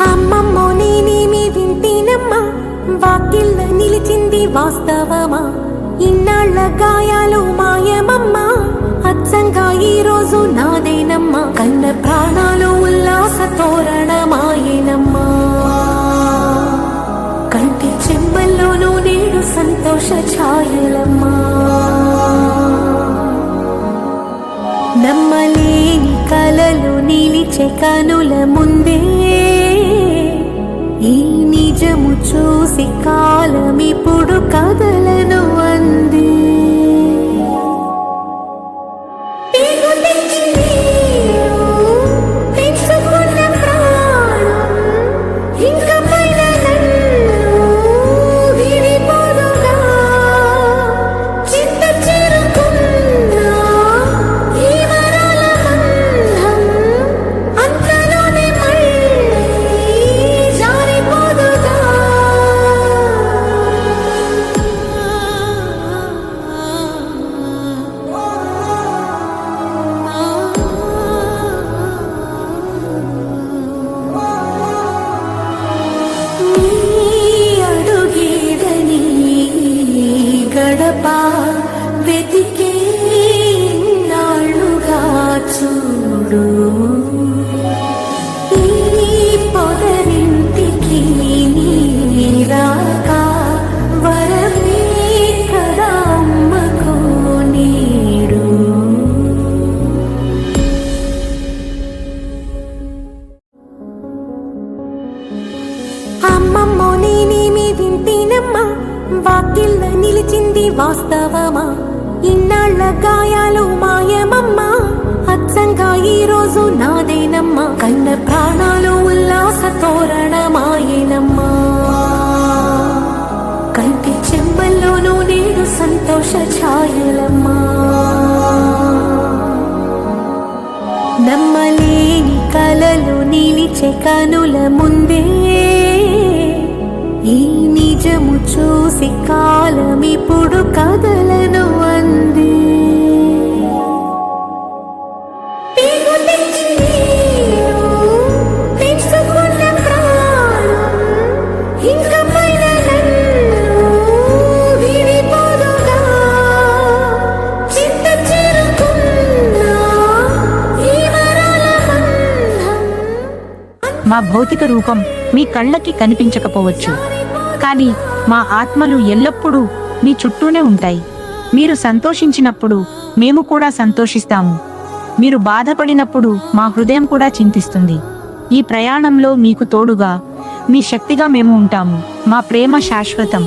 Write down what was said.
అమ్మమ్మో నేనేమి వింటేనమ్మా, వాకిళ్ళ నిలిచింది వాస్తవమా? ఇన్నాళ్ళ గాయాలు మాయమమ్మా, అచ్చంగా ఈ రోజు నాదేనమ్మా. కన్న ప్రాణాలు ఉల్లాస తోరణమాయేనమ్మా, కంటి చెమ్మల్లోనూ నేడు సంతోష ఛాయలమ్మా. నమ్మలేని కలలు నిలిచే కనుల ముందే, ఈ నిజము చూసి కాలమిప్పుడు కదలను అంది. వెతికే నాళ్ళుగా చూడు, ఈ పొదరింటికి నీరాక వరమే కదా అమ్మకు నీడు. అమ్మమ్మో నేనేమి వింటేనమ్మా, వాకిళ్ళ నిలిచింది వాస్తవమా? ఇన్నాళ్ళ గాయాలు మాయమమ్మా, అచ్చంగా ఈ రోజు నాదేనమ్మా. కన్న ప్రాణాలు ఉల్లాస తోరణమాయేనమ్మా, కంటి చెమ్మల్లోనూ నేడు సంతోష ఛాయలమ్మా. నమ్మలేని కలలు నిలిచే కనుల ముందే, ఈ నిజము చూసి కాలమిప్పుడు కదలను అంది. మా భౌతిక రూపం మీ కళ్ళకి కనిపించకపోవచ్చు, కానీ మా ఆత్మలు ఎల్లప్పుడూ మీ చుట్టూనే ఉంటాయి. మీరు సంతోషించినప్పుడు మేము కూడా సంతోషిస్తాము, మీరు బాధపడినప్పుడు మా హృదయం కూడా చింతిస్తుంది. ఈ ప్రయాణంలో మీకు తోడుగా, మీ శక్తిగా మేము ఉంటాము. మా ప్రేమ శాశ్వతం.